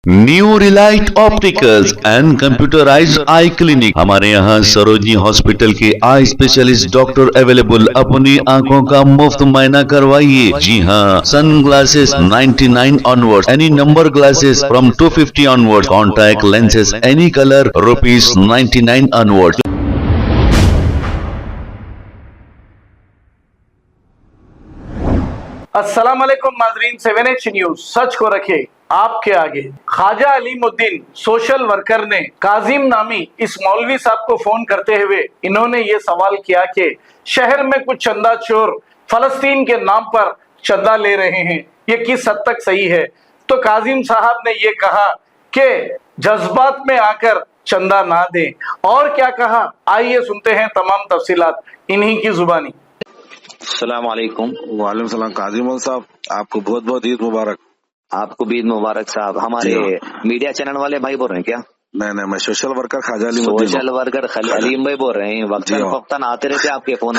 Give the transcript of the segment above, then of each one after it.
New Relight opticals and computerised I clinic. हमारे यहाँ Sarojini hospital के आई स्पेशलिस्ट डॉक्टर अवेलेबल। अपनी आंखों का मुफ्त मुआयना करवाइए। जी हाँ, sun glasses 99 onward, any number glasses from 250 onward, contact lenses any colour ₹99 onward. अस्सलाम वालेकुम नाजरीन, 7H न्यूज सच को रखे आपके आगे। ख्वाजा अलीमुद्दीन सोशल वर्कर ने काजिम नामी इस मौलवी साहब को फोन करते हुए इन्होंने ये सवाल किया कि शहर में कुछ चंदा चोर फलस्तीन के नाम पर चंदा ले रहे हैं, ये किस हद तक सही है। तो काजिम साहब ने ये कहा कि जज्बात में आकर चंदा ना दें। और क्या कहा, आइए सुनते हैं तमाम तफसीलात इन्हीं की जुबानी। अस्सलाम वालेकुम। वालेकुम सलाम। काजिम साहब, आपको बहुत बहुत ईद मुबारक। आपको भी ईद मुबारक साहब। हमारे मीडिया चैनल वाले भाई बोल रहे हैं क्या? नहीं, मैं social worker Khwaja Alimuddin. Social worker Aleem भाई बोल रहे हैं। वक्तन फक्तन आते रहते आपके फोन।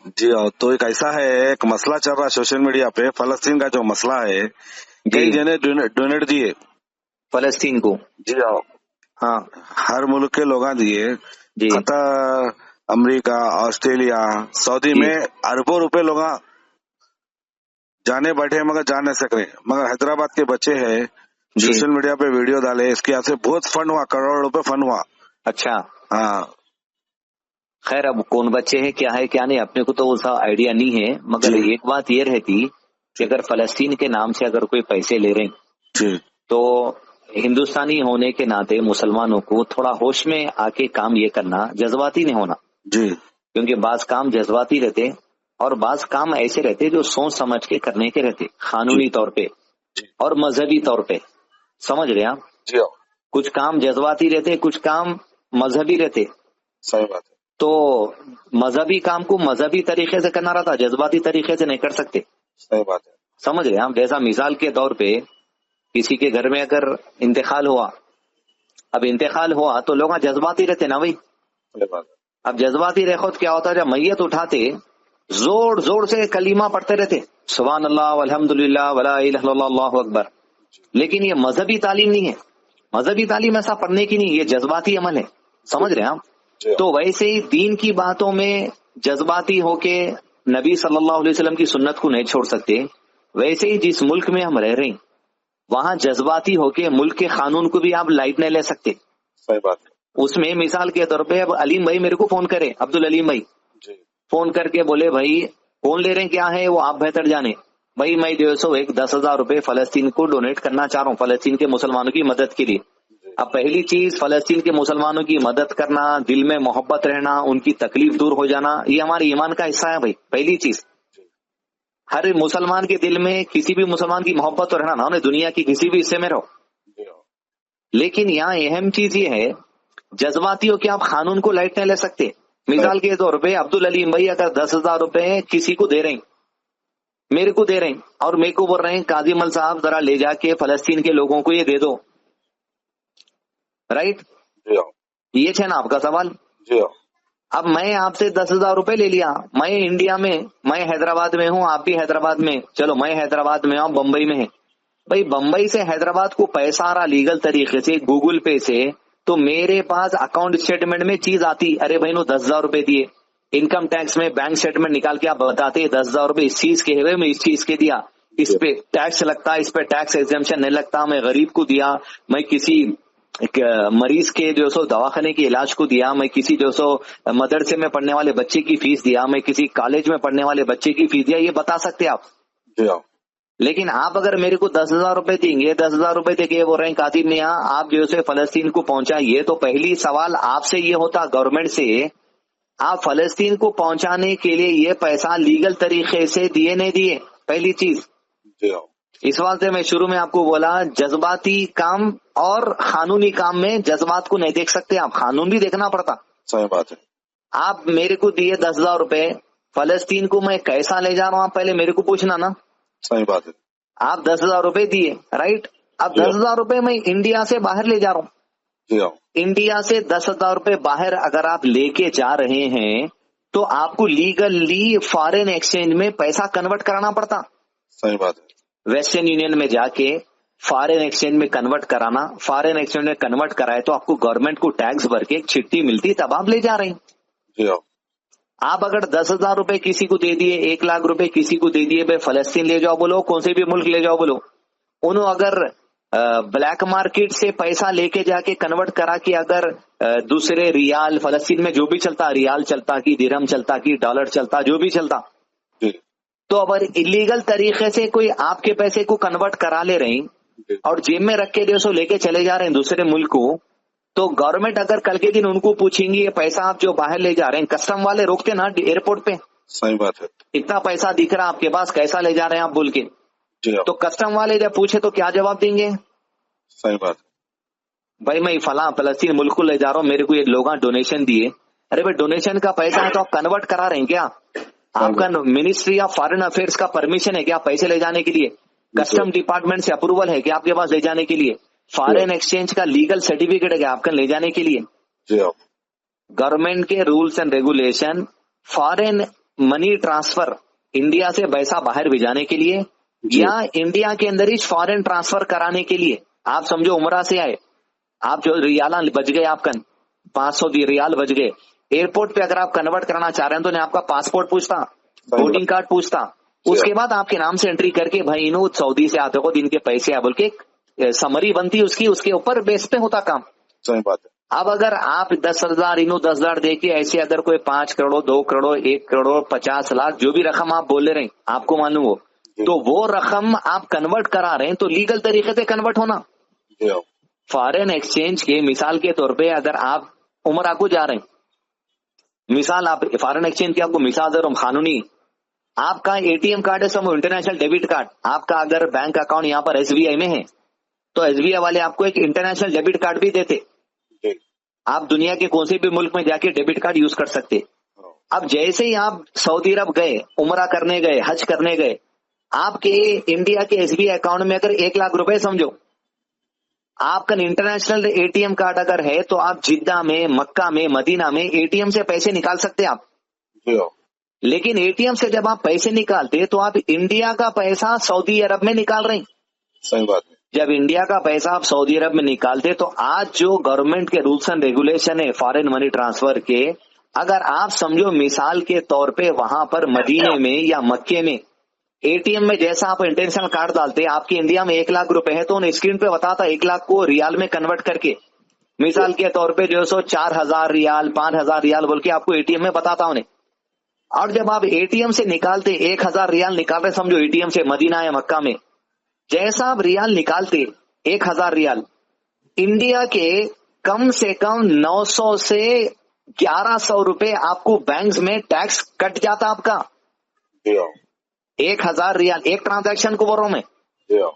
जी हाँ, तो एक ऐसा है, एक मसला चल रहा है सोशल मीडिया पे, फलस्तीन का जो मसला है, कई जने डोनेट दिए फलस्तीन को। जी हाँ, हर मुल्क के लोग दिए। कतर, अमेरिका, ऑस्ट्रेलिया, सऊदी में अरबों रुपए लोग जाने बैठे मगर जा नहीं सक रहे। मगर हैदराबाद के बच्चे हैं, सोशल मीडिया पे वीडियो डाले, इसके यहाँ से बहुत फंड हुआ, करोड़ रुपए फंड हुआ। अच्छा, हाँ, खैर अब कौन बच्चे हैं, क्या है क्या नहीं, अपने को तो उसका आइडिया नहीं है। मगर एक बात ये रहती कि अगर फलस्तीन के नाम से अगर कोई पैसे ले रहे हैं तो हिंदुस्तानी होने के नाते मुसलमानों को थोड़ा होश में आके काम ये करना, जज्बाती नहीं होना जी। क्योंकि बाज काम जज्बाती रहते और बाज काम ऐसे रहते जो सोच समझ के करने के रहते, कानूनी तौर पे और मजहबी तौर पे। समझ रहे आप? जी हाँ। कुछ काम जज्बाती रहते, कुछ काम मजहबी रहते। सही बात है। तो मजहबी काम को मजहबी तरीके से करना रहता, जज्बाती तरीके से नहीं कर सकते। सही बात है। समझ रहे हैं आप? जैसा मिसाल के तौर पे किसी के घर में अगर इंतकाल हुआ, अब इंतकाल हुआ तो लोग जज्बाती रहते ना भाई। सही बात है। अब जज्बाती रेखो तो क्या होता है, जब मैयत उठाते जोर जोर से कलीमा पढ़ते रहते, सुभान अल्लाह वल्हम्दुलिल्लाह वला इलाहा इल्लल्लाह अल्लाहु अकबर। लेकिन ये मजहबी तालीम नहीं है। मजहबी तालीम ऐसा पढ़ने की नहीं, ये जज्बाती अमल है। समझ रहे हैं आप? तो वैसे ही दीन की बातों में जज्बाती होके नबी सल्लल्लाहु अलैहि वसल्लम की सुन्नत को नहीं छोड़ सकते। वैसे ही जिस मुल्क में हम रह रहे हैं वहां जज्बाती होके मुल्क के कानून को भी आप लाइट नहीं ले सकते। सही बात है। उसमें मिसाल के तौर पे अब अलीम भाई मेरे को फोन करे, अब्दुल अलीम भाई फोन करके बोले भाई कौन ले रहे हैं, क्या है वो आप बेहतर जाने। भाई मैं 10,000 रुपए फलस्तीन को डोनेट करना चाह रहा हूँ, फलस्तीन के मुसलमानों की मदद के लिए। अब पहली चीज, फलस्तीन के मुसलमानों की मदद करना, दिल में मोहब्बत रहना, उनकी तकलीफ दूर हो जाना, ये हमारे ईमान का हिस्सा है भाई। पहली चीज, हर मुसलमान के दिल में किसी भी मुसलमान की मोहब्बत तो रहना ना, उन्हें दुनिया की किसी भी हिस्से में रहो। लेकिन यहाँ अहम चीज ये है, जज्बाती हो कि आप कानून को लाइट नहीं ले सकते। मिसाल के तौर पे अब्दुल अलीम भाई अगर 10,000 रुपए किसी को दे रहे हैं, मेरे को दे रहे हैं और मेरे को बोल रहे हैं काजिम अल साहब जरा ले जाके फलस्तीन के लोगों को ये दे दो, राइट? ये है ना आपका सवाल? अब मैं आपसे 10,000 रुपए ले लिया, मैं इंडिया में, मैं हैदराबाद में हूँ, आप भी हैदराबाद में, चलो मैं हैदराबाद में हूँ, बम्बई में है भाई। बम्बई से हैदराबाद को पैसा आ रहा लीगल तरीके से गूगल पे से, तो मेरे पास अकाउंट स्टेटमेंट में चीज आती, अरे भाई नो 10,000 रुपए दिए। इनकम टैक्स में बैंक स्टेटमेंट निकाल के आप बताते 10,000 रुपए इस चीज के है, मैं इस चीज के दिया, इस पे टैक्स लगता, इस पे टैक्स एग्जेम्पशन नहीं लगता, मैं गरीब को दिया, मैं किसी मरीज के दवाखाने के इलाज को दिया, मैं किसी मदरसे में पढ़ने वाले बच्चे की फीस दिया, मैं किसी कॉलेज में पढ़ने वाले बच्चे की फीस दिया, ये बता सकते आप। लेकिन आप अगर मेरे को 10,000 रुपए देंगे, 10,000 रुपए देके बोल रहे हैं कातिब मियां आप फलस्तीन को पहुंचाइए, तो पहली सवाल आपसे ये होता गवर्नमेंट से, आप फलस्तीन को पहुंचाने के लिए ये पैसा लीगल तरीके से दिए नहीं दिए, पहली चीज। इस वास्ते मैं शुरू में आपको बोला, जज्बाती काम और कानूनी काम में जज्बात को नहीं देख सकते आप, कानून भी देखना पड़ता। सही बात है। आप मेरे को दिए 10,000 रुपए, फलस्तीन को मैं कैसा ले जा रहा हूँ आप पहले मेरे को पूछना ना। सही बात है। आप 10,000 रुपए दिए, राइट? अब 10,000 रुपए मैं इंडिया से बाहर ले जा रहा हूँ। इंडिया से 10,000 रुपए बाहर अगर आप लेके जा रहे हैं तो आपको लीगली फॉरेन एक्सचेंज में पैसा कन्वर्ट कराना पड़ता। सही बात है। वेस्टर्न यूनियन में जाके फॉरेन एक्सचेंज में कन्वर्ट कराना, फॉरेन एक्सचेंज में कन्वर्ट कराए तो आपको गवर्नमेंट को टैक्स भर के एक चिट्ठी मिलती, तब आप ले जा रहे हैं। जी हाँ। आप अगर 10,000 रुपए किसी को दे दिए, 1 लाख रुपए किसी को दे दिए, भाई फलस्तीन ले जाओ बोलो, कौन से भी मुल्क ले जाओ बोलो, उन्होंने अगर ब्लैक मार्केट से पैसा लेके जाके कन्वर्ट करा के अगर दूसरे रियाल, फलस्तीन में जो भी चलता, रियाल चलता कि दिरहम चलता कि डॉलर चलता, जो भी चलता, जी। तो अगर इलीगल तरीके से कोई आपके पैसे को कन्वर्ट करा ले रहे हैं और जेब में रख के जो लेके चले जा रहे हैं दूसरे मुल्क को, तो गवर्नमेंट अगर कल के दिन उनको पूछेंगी ये पैसा आप जो बाहर ले जा रहे हैं, कस्टम वाले रोकते ना एयरपोर्ट पे, सही बात है, इतना पैसा दिख रहा आपके पास, कैसा ले जा रहे हैं आप बोल के, जी हाँ, तो कस्टम वाले जब पूछे तो क्या जवाब देंगे? सही बात है। भाई मैं फला फलस्तीन मुल्क को ले जा रहा हूँ, मेरे को ये लोग डोनेशन दिए। अरे भाई डोनेशन का पैसा है तो आप कन्वर्ट करा रहे हैं क्या? आपका मिनिस्ट्री ऑफ फॉरेन अफेयर्स का परमिशन है क्या पैसे ले जाने के लिए? कस्टम डिपार्टमेंट से अप्रूवल है क्या आपके पास ले जाने के लिए? फॉरेन एक्सचेंज का लीगल सर्टिफिकेट है क्या आपका ले जाने के लिए? जी हाँ, गवर्नमेंट के rules and regulation, foreign money transfer India से पैसा बाहर भेजाने के लिए या इंडिया के अंदर ही फॉरेन ट्रांसफर कराने के लिए, आप समझो उमरा से आए, आप जो रियाला बच गए, आपका 500 रियाल बच गए, एयरपोर्ट पे अगर आप कन्वर्ट करना चाह रहे हैं तो नहीं आपका पासपोर्ट पूछता, बोर्डिंग कार्ड पूछता, उसके बाद आपके नाम से एंट्री करके भाई इन्हों सऊदी से आते हो दिन के पैसे आ बोल के समरी बनती उसकी, उसके ऊपर बेस पे होता काम। सही बात है। अब अगर आप 10,000 इन्हों 10,000 दे के ऐसे अगर कोई 5 करोड़ 2 करोड़ 1 करोड़ 50 लाख जो भी रकम आप बोल रहे हैं आपको मालूम हो, तो वो रकम आप कन्वर्ट करा रहे हैं तो लीगल तरीके से कन्वर्ट होना। जी हाँ, फॉरेन एक्सचेंज के मिसाल के तौर पे अगर आप उमरा को जा रहे हैं, मिसाल आप फॉरेन एक्सचेंज की आपको मिसाल दे रहा हूं कानूनी, आपका एटीएम कार्ड है समझो, इंटरनेशनल डेबिट कार्ड, आपका अगर बैंक अकाउंट यहाँ पर एसबीआई में है तो एसबीआई वाले आपको एक इंटरनेशनल डेबिट कार्ड भी देते, आप दुनिया के कौन से भी मुल्क में जाके डेबिट कार्ड यूज कर सकते। अब जैसे ही आप सऊदी अरब गए, उमरा करने गए, हज करने गए, आपके इंडिया के एसबीआई अकाउंट में अगर 1 लाख रुपए समझो, आपका इंटरनेशनल एटीएम कार्ड अगर है तो आप जिद्दा में, मक्का में, मदीना में एटीएम से पैसे निकाल सकते आप। जी हाँ, लेकिन एटीएम से जब आप पैसे निकालते तो आप इंडिया का पैसा सऊदी अरब में निकाल रहे हैं। सही बात है। जब इंडिया का पैसा आप सऊदी अरब में निकालते तो आज जो गवर्नमेंट के रूल्स एंड रेगुलेशन है फॉरेन मनी ट्रांसफर के, अगर आप समझो मिसाल के तौर पे वहां पर मदीने में या मक्के में एटीएम में जैसा आप इंटरनेशनल कार्ड डालते, आपके इंडिया में 1 लाख रुपए है तो उन्हें स्क्रीन पे बताता 1 लाख को रियाल में कन्वर्ट करके, मिसाल के तौर पे जो सो 4,000 रियाल 5,000 रियाल बोल के आपको एटीएम में बताता उन्हें। और जब आप एटीएम से निकालते 1,000 रियाल निकालते समझो एटीएम से मदीना या मक्का में, जैसा आप रियाल निकालते 1,000 रियाल, इंडिया के कम से कम 900 से 1,100 रुपए आपको बैंक में टैक्स कट जाता आपका। जी हाँ, 1,000 रियाल एक ट्रांजैक्शन को बोल रहा हूं मैं, जी हाँ,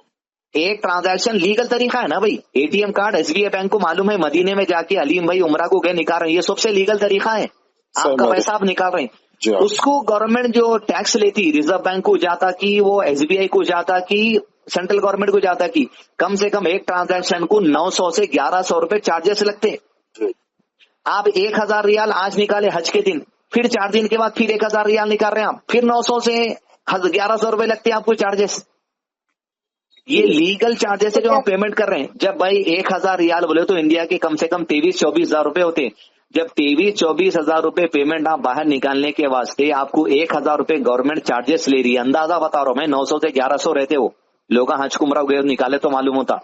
एक ट्रांजैक्शन लीगल तरीका है ना भाई। एटीएम कार्ड एसबीआई बैंक को मालूम है, मदीने में जाके अलीम भाई उमरा को गए निकाल रहे हैं, ये सबसे लीगल तरीका है, आपका पैसा आप निकाल रहे हैं। जी हाँ, उसको गवर्नमेंट जो टैक्स लेती, रिजर्व बैंक को जाता कि वो एसबीआई को जाता कि सेंट्रल गवर्नमेंट को जाता कि कम से कम एक ट्रांजैक्शन को 900 से 1,100 रुपए चार्जेस लगते। जी, आप 1,000 रियाल आज निकाले हज के दिन, फिर 4 दिन के बाद फिर 1,000 रियाल निकाल रहे हैं आप, फिर 900 से 1,100 रुपए लगते हैं आपको चार्जेस। ये लीगल चार्जेस है जो आप पेमेंट कर रहे हैं। जब भाई 1,000 रियाल बोले तो इंडिया के कम से कम 23-24 हजार रुपए होते हैं। जब 23-24 हजार रुपए पेमेंट आप बाहर निकालने के वास्ते आपको 1,000 रुपए गवर्नमेंट चार्जेस ले रही है, अंदाजा बता रहा हूं मैं, 900 से 1,100 रहते हो लोग, हज कुमरा गए निकाले तो मालूम होता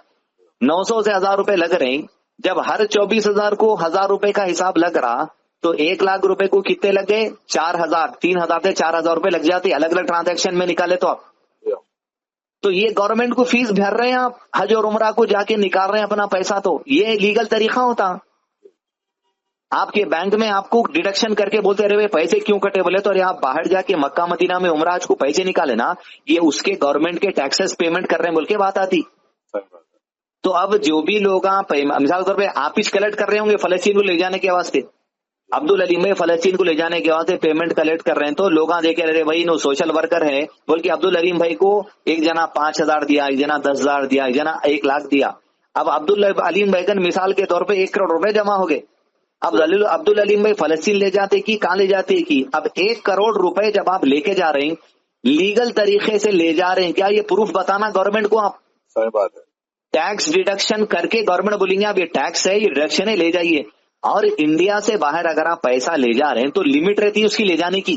900 से 1,000 रुपए लग रहे हैं। जब हर 24,000 को 1,000 रुपए का हिसाब लग रहा तो 1 लाख रुपए को कितने लग गए? 4,000, 3,000 से 4,000 रुपए लग जाते अलग अलग ट्रांजैक्शन में निकाले तो आप। तो ये गवर्नमेंट को फीस भर रहे हैं आप, हज और उमरा को जाके निकाल रहे हैं अपना पैसा, तो ये लीगल तरीका होता। आपके बैंक में आपको डिडक्शन करके बोलते रहे पैसे क्यों कटे, बोले तो अरे आप बाहर जाके मक्का मदीना में उमरा को पैसे निकाले ना, ये उसके गवर्नमेंट के टैक्सेस पेमेंट कर रहे हैं बोल के बात आती। तो अब जो भी लोग मिसाल के तौर पे आप ही कलेक्ट कर रहे होंगे फलस्तीन को ले जाने के वास्ते, अब्दुल अलीम भाई फलस्तीन को ले जाने के वास्ते पेमेंट कलेक्ट कर रहे हैं, तो लोग देखे रहे भाई नो सोशल वर्कर है बोल के अब्दुल अलीम भाई को एक जना 5,000 दिया, एक जना 10,000 दिया, एक जना 1 लाख दिया। अब अब्दुल अलीम भाई का मिसाल के तौर पे 1 करोड़ रुपए जमा हो गए। अब अब्दुल अलीम भाई फलस्तीन ले जाते कि कहाँ ले जाते कि अब 1 करोड़ रुपए जब आप लेके जा रहे हैं, लीगल तरीके से ले जा रहे हैं, क्या ये प्रूफ बताना गवर्नमेंट को आप? सही बात है। टैक्स डिडक्शन करके गवर्नमेंट बोलेंगे आप ये टैक्स है, ये डिडक्शन है, ले जाइए। और इंडिया से बाहर अगर आप पैसा ले जा रहे हैं तो लिमिट रहती है उसकी ले जाने की।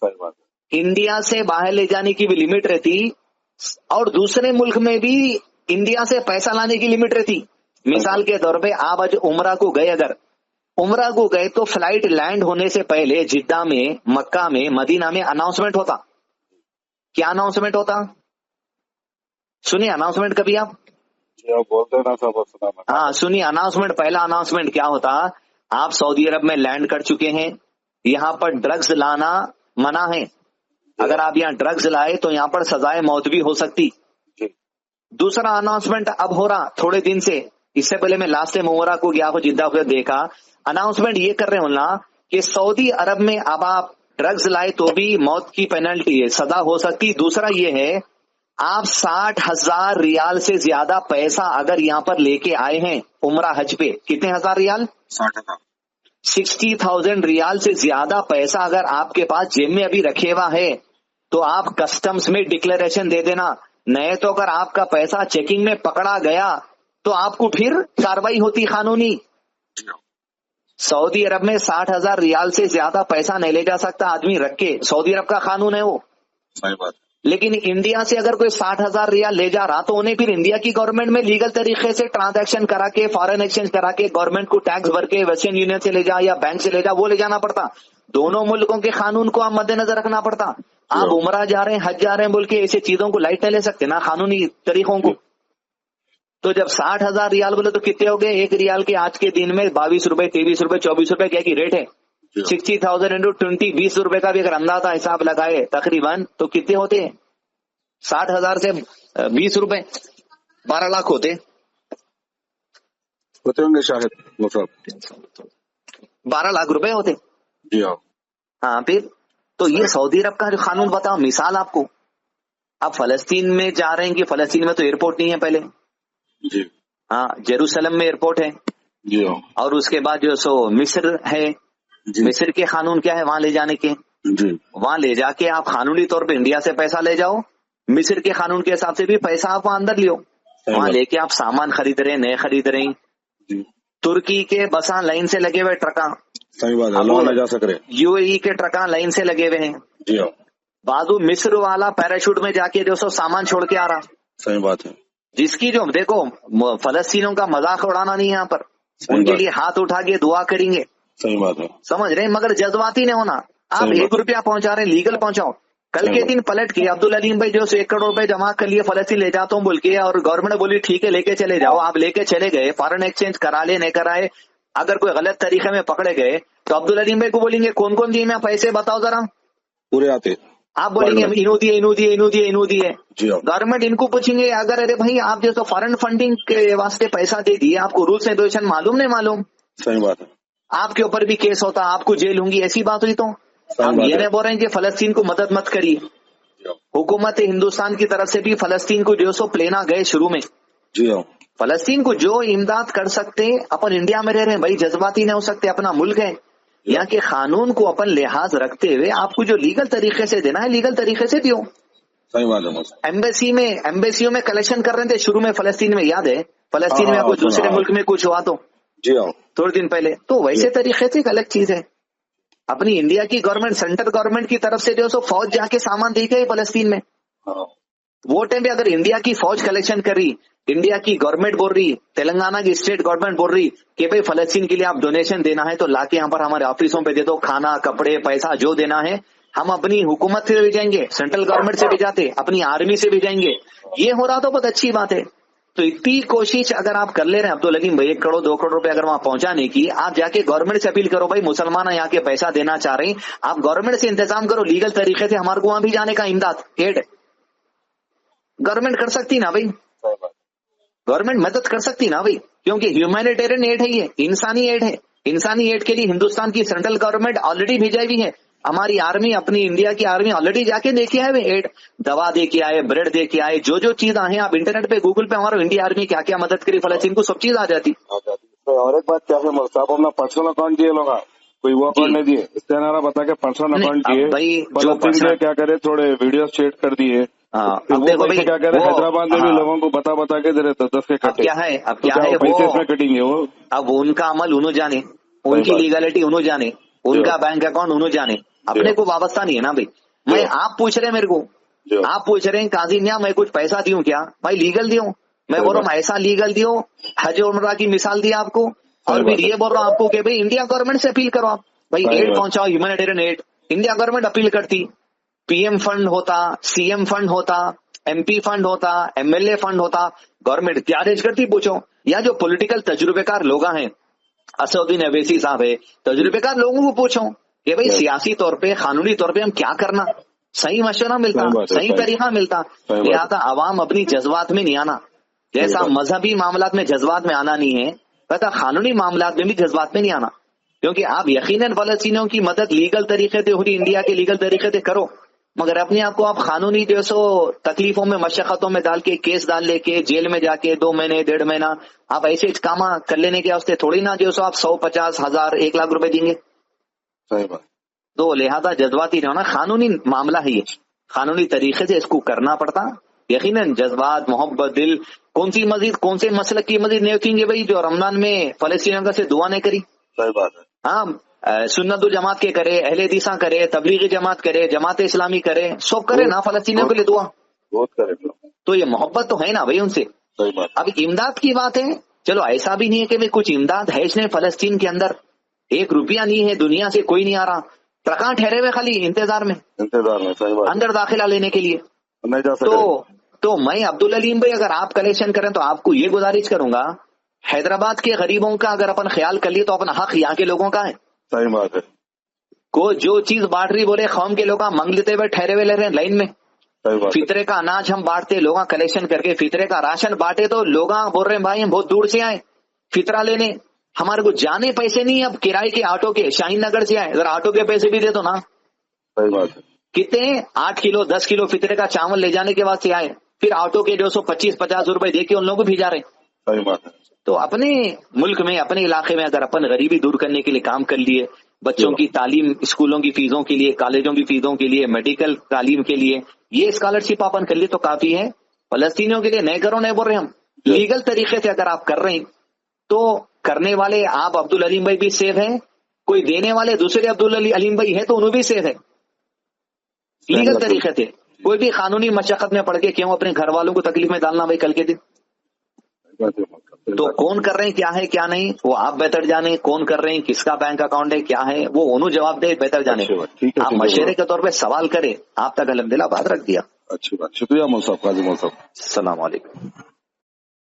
सही बात है। इंडिया से बाहर ले जाने की भी लिमिट रहती, और दूसरे मुल्क में भी इंडिया से पैसा लाने की लिमिट रहती। मिसाल के तौर पे आप आज उमरा को गए, अगर उमरा को गए तो फ्लाइट लैंड होने से पहले जिद्दा में, मक्का में, मदीना में अनाउंसमेंट होता। क्या अनाउंसमेंट होता? सुनिए अनाउंसमेंट कभी आप बोलते ना सब सुना मैंने। हाँ सुनिए अनाउंसमेंट। पहला अनाउंसमेंट क्या होता, आप सऊदी अरब में लैंड कर चुके हैं, यहाँ पर ड्रग्स लाना मना है, अगर आप यहाँ ड्रग्स लाए तो यहाँ पर सजाए मौत भी हो सकती। दूसरा अनाउंसमेंट अब हो रहा थोड़े दिन से, इससे पहले मैं लास्ट टाइम उमरा को गया, जिद्दा को देखा, अनाउंसमेंट ये कर रहे हो ना कि सऊदी अरब में अब आप ड्रग्स लाए तो भी मौत की पेनल्टी है, सजा हो सकती। दूसरा ये है, आप 60,000 रियाल से ज्यादा पैसा अगर यहाँ पर लेके आए हैं उमरा हज पे, कितने हजार रियाल? 60,000 रियाल से ज्यादा पैसा अगर आपके पास जेब में अभी रखे हुआ है तो आप कस्टम्स में डिक्लेरेशन दे देना, नहीं तो अगर आपका पैसा चेकिंग में पकड़ा गया तो आपको फिर कार्रवाई होती कानूनी। सऊदी अरब में 60,000 रियाल से ज्यादा पैसा नहीं ले जा सकता आदमी रख के, सऊदी अरब का कानून है वो। सही बात। लेकिन इंडिया से अगर कोई 60,000 रियाल ले जा रहा तो उन्हें फिर इंडिया की गवर्नमेंट में लीगल तरीके से ट्रांजैक्शन करा के, फॉरेन एक्सचेंज करा के, गवर्नमेंट को टैक्स भर के वेस्टर्न यूनियन से ले जा या बैंक से ले जा, वो ले जाना पड़ता। दोनों मुल्कों के कानून को आप मद्देनजर रखना पड़ता। आप उमरा जा रहे हैं, हज जा रहे हैं बोल के ऐसे चीजों को लाइट नहीं ले सकते ना, कानूनी तरीकों को। तो जब 60,000 रियाल बोले तो कितने हो गए? एक रियाल के आज के दिन में 22 रुपए, 23 रुपए, 24 रुपए क्या की रेट है? 60,000 इंटू 20, 20 रुपए का भी अगर अंदाजा हिसाब लगाए तकरीबन तो कितने होते हैं? 60,000 से 20 रुपए 12 लाख होते होंगे शायद, वो सब 12 लाख रुपए होते। जी हाँ फिर तो ये सऊदी अरब का जो कानून बताओ। मिसाल आपको, आप फलस्तीन में जा रहे हैं कि फलस्तीन में तो एयरपोर्ट नहीं है पहले जी, हाँ जेरूसलम में एयरपोर्ट है जी, और उसके बाद जो सो मिस्र है, मिस्र के कानून क्या है वहां ले जाने के? जी, वहां ले जाके आप कानूनी तौर पे इंडिया से पैसा ले जाओ, मिस्र के कानून के हिसाब से भी पैसा आप वहां अंदर लियो, वहां लेके आप सामान खरीद रहे हैं, नए खरीद रहे हैं। तुर्की के बसा लाइन से लगे हुए ट्रका, सही बात है, ले जा सक रहे। यूएई के ट्रका लाइन से लगे हुए हैं, जी बाजू मिस्र वाला पैराशूट में जाके जो सो सामान छोड़ के आ रहा। सही बात है। जिसकी जो देखो फलस्तीनों का मजाक उड़ाना नहीं है यहाँ पर, उनके लिए हाथ उठा के दुआ करेंगे, सही बात है, समझ रहे हैं, मगर जज्बाती नहीं होना। आप 1 रुपया पहुंचा रहे हैं, लीगल पहुंचाओ। कल के दिन पलट के अब्दुल अलीम भाई जो 1 करोड़ रुपए जमा कर लिए फलस्तीन ले जाता हूँ बोल के, और गवर्नमेंट बोली ठीक है लेके चले जाओ, आप लेके चले गए, फॉरेन एक्सचेंज करा ले नहीं कराए, अगर कोई गलत तरीके में पकड़े गए तो अब्दुल अलीम भाई को बोलेंगे कौन कौन दिए मैं पैसे बताओ जरा, पूरे आते। आप बोलेंगे इनू दिए, इनू दिए, इनू दिए, इनू दिए। गवर्नमेंट इनको पूछेंगे अगर अरे भाई आप जो फॉरेन फंडिंग के वास्ते पैसा दे दिए, आपको रूल्स रेगुलेशन मालूम नहीं मालूम, सही बात है, आपके ऊपर भी केस होता, आपको जेल होंगी, ऐसी बात हुई तो हम ये नहीं बोल रहे हैं कि फलस्तीन को मदद मत करिए। हुकूमत हिंदुस्तान की तरफ से भी फलस्तीन को जो सो प्लेना गए शुरू में, जी फलस्तीन को जो इमदाद कर सकते अपन इंडिया में रह रहे हैं भाई, जज्बाती नहीं हो सकते, अपना मुल्क है, यहाँ के कानून को अपन लिहाज रखते हुए आपको जो लीगल तरीके से देना है लीगल तरीके से दियो। सही बात है। एम्बेसियों में कलेक्शन कर रहे थे शुरू में फलस्तीन में, याद है? फलस्तीन में कोई दूसरे मुल्क में कुछ हुआ तो जी थोड़े दिन पहले, तो वैसे तरीके से एक अलग चीज है। अपनी इंडिया की गवर्नमेंट, सेंट्रल गवर्नमेंट की तरफ से जो सो फौज जाके सामान दे गई फलस्तीन में, वो टाइम पे अगर इंडिया की फौज कलेक्शन कर रही, इंडिया की गवर्नमेंट बोल रही, तेलंगाना की स्टेट गवर्नमेंट बोल रही कि भाई फलस्तीन के लिए आप डोनेशन देना है तो लाके यहाँ पर हमारे ऑफिसों पे दे दो, खाना, कपड़े, पैसा जो देना है हम अपनी हुकूमत से भी जाएंगे, सेंट्रल गवर्नमेंट से भी जाते, अपनी आर्मी से भी जाएंगे, ये हो रहा तो बहुत अच्छी बात है। तो इतनी कोशिश अगर आप कर ले रहे हैं अब्दुल अलीम भाई, 1 करोड़ 2 करोड़ रुपए अगर वहां पहुंचाने की, आप जाके गवर्नमेंट से अपील करो भाई मुसलमान यहाँ के पैसा देना चाह रहे हैं, आप गवर्नमेंट से इंतजाम करो लीगल तरीके से, हमारे को वहां भी जाने का इमदाद एड गवर्नमेंट कर सकती ना भाई, गवर्नमेंट मदद कर सकती ना भाई, क्योंकि ह्यूमैनिटेरियन एड है, ये इंसानी एड है। इंसानी एड के लिए हिंदुस्तान की सेंट्रल गवर्नमेंट ऑलरेडी भेजा हुई है, हमारी आर्मी, अपनी इंडिया की आर्मी ऑलरेडी जाके देखे आए वे एड, दवा दे के आए, ब्रेड दे के आए, जो जो चीज आए आप इंटरनेट पे गूगल पे हमारा इंडिया आर्मी क्या क्या मदद करी फलस्तीन को, सब चीज आ जाती। और एक बात क्या है, साहब अपना पर्सनल अकाउंट दिए लोग, कोई वो अकाउंट नहीं दिए, इससे बता के पर्सनल अकाउंट दिए, फलस्तीन में क्या करे थोड़े वीडियो शेयर कर दिए, हाँ, फिर अब वो देखो पैसे भाई, क्या कह रहे हैं, वो- हैदराबाद में भी हाँ, लोगों को बता के दे रहे थे 10 के अब कटे। क्या है, अब तो क्या क्या है वो पैसे वो, इसमें कटेंगे वो? अब उनका अमल उन्हों जाने, उनकी बात। लीगलिटी उन्हों जाने, उनका बैंक अकाउंट उन्हों जाने, अपने जी। को वाबस्ता नहीं है ना भाई। मैं, आप पूछ रहे हैं मेरे को, जी। आप पूछ रहे हैं काजी मियां मैं कुछ पैसा दूं क्या? भाई लीगल दूं, मैं सही बोल रहा बात। हूँ ऐसा लीगल दियो, हज उम्रा की मिसाल दी आपको, और बात फिर है। ये बोल रहा हूँ आपको कि भाई इंडिया गवर्नमेंट से अपील करो आप, भाई सही एड बात। पहुंचाओ, humanitarian aid, India government appeal करती, पीएम फंड होता, सीएम फंड होता, एमपी फंड होता, एमएलए फंड होता, गवर्नमेंट क्या अरेंज करती पूछो। या जो पॉलिटिकल तजुर्बेकार लोग हैं, असदुद्दीन अवैसी साहब है, तजुर्बेकार लोगों को पूछो कि भाई Yes. सियासी तौर पे, कानूनी तौर पे हम क्या करना, सही मशवरा मिलता, सही बात है, सही सही। तरीका मिलता। सही बात है। लिहाजा अवाम अपनी जज्बात में नहीं आना, जैसा बात। मजहबी मामलात में जज्बात में आना नहीं है, वैसा कानूनी मामलात में भी जज्बात में नहीं आना। क्योंकि आप यकीनन फलस्तीनियों की मदद लीगल तरीके से हो रही, इंडिया के लीगल तरीके से करो, मगर अपने आप को आप कानूनी जो सो तकलीफों में, मशक्कतों में डाल के, केस डाल लेके, जेल में जाके 2 महीने 1.5 महीना आप ऐसे कामा कर लेने के वास्ते थोड़ी ना जो सो आप 150,000 1 लाख रुपए देंगे। सही बात। तो लिहाजा जज्बाती रहना, कानूनी मामला है ये, कानूनी तरीके से इसको करना पड़ता। यकीनन जज्बात, मोहब्बत, दिल, कौन सी मस्जिद, कौन से मसलक की मस्जिद नहीं होती भाई जो रमजान में फलस्तीनियों से दुआ नहीं करी। सही बात है। हाँ, सुन्नत जमात के करे, अहले हदीसा करे, तबलीगी जमात करे, जमात इस्लामी करे, सब करे ना फलस्तीनियों के लिए दुआ। बहुत करेक्ट। तो ये मोहब्बत तो है ना भाई उनसे। सही बात। अब इमदाद की बात है, चलो ऐसा भी नहीं है कि भाई कुछ इमदाद है इसने फलस्तीन के अंदर, 1 रुपया नहीं है, दुनिया से कोई नहीं आ रहा, ट्रकां ठहरे हुए खाली इंतजार में, इंतजार में। सही बात। अंदर दाखिला लेने के लिए। नहीं जा सकते। तो मैं अब्दुल अलीम भाई, अगर आप कलेक्शन करें तो आपको ये गुजारिश करूंगा, हैदराबाद के गरीबों का अगर अपन ख्याल कर लिए तो अपना हक यहाँ के लोगों का है। सही बात है। को जो चीज बांट रही बोले कौम के लोग मंग लेते हुए ठहरे हुए ले रहे हैं लाइन में। सही बात है। फितरे का अनाज हम बांटते, लोग कलेक्शन करके फितरे का राशन बांटे तो लोग बोल रहे हैं भाई हम बहुत दूर से आए फितरा लेने, हमारे को जाने पैसे नहीं, अब किराए के ऑटो के शाहीन नगर से आए, जरा ऑटो के पैसे भी दे दो ना। सही बात है। कितने 8 किलो 10 किलो फितरे का चावल ले जाने के बाद से आए, फिर ऑटो के 225-50 रुपए दे के उन लोगों को भेजा रहे। सही बात है। तो अपने मुल्क में, अपने इलाके में अगर अपन गरीबी दूर करने के लिए काम कर लिए, बच्चों की तालीम, स्कूलों की फीसों के लिए, कॉलेजों की फीसों के लिए, मेडिकल तालीम के लिए ये स्कॉलरशिप अपन कर लिए तो काफी है। फलस्तीनियों के लिए नए करो, नहीं बोल रहे हम, लीगल तरीके से अगर आप कर रहे हैं तो करने वाले आप अब्दुल अलीम भाई भी सेफ है, कोई देने वाले दूसरे अब्दुल अलीम भाई है तो उन्हें भी सेफ है। लीगल तरीके से कोई भी कानूनी मशक्कत में पड़ के क्यों अपने घर वालों को तकलीफ में डालना भाई कल के दिन। तो कौन कर रहे हैं, क्या है क्या नहीं, वो आप बेहतर जाने, कौन कर रहे हैं, किसका बैंक अकाउंट है, क्या है, वो उन्होंने जवाब दे, बेहतर जाने। आप मशवरे के तौर पे सवाल करें, आप तक अल्हम्दुलिल्लाह बात रख दिया। अच्छी बात, शुक्रिया मौल साहब, काजी मौल साहब। अस्सलाम वालेकुम।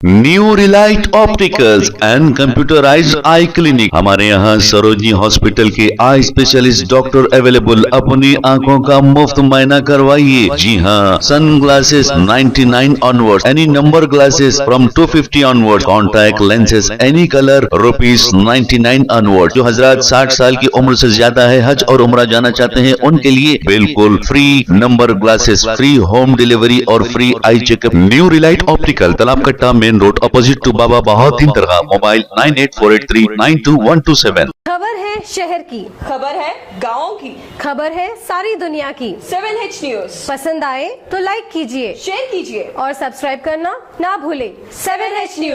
New Relight opticals and computerised I clinic, हमारे यहाँ सरोजनी हॉस्पिटल के आई स्पेशलिस्ट डॉक्टर अवेलेबल, अपनी आंखों का मुफ्त मुआयना करवाइए। जी हाँ, sun glasses 99 onward, any number glasses from 250 onward, contact lenses any colour ₹99 onward. जो हजरात 60 साल की उम्र से ज्यादा है, हज और उम्रा जाना चाहते हैं, उनके लिए बिल्कुल free number glasses, free home delivery और free eye checkup. New relight optical, Talab Katta, main road, opposite to Baba Bahauddin दरगाह। मोबाइल 9848392127। खबर है शहर की, खबर है गाँव की, खबर है सारी दुनिया की। 7H न्यूज पसंद आए तो लाइक कीजिए, शेयर कीजिए और सब्सक्राइब करना ना भूलें। 7H news.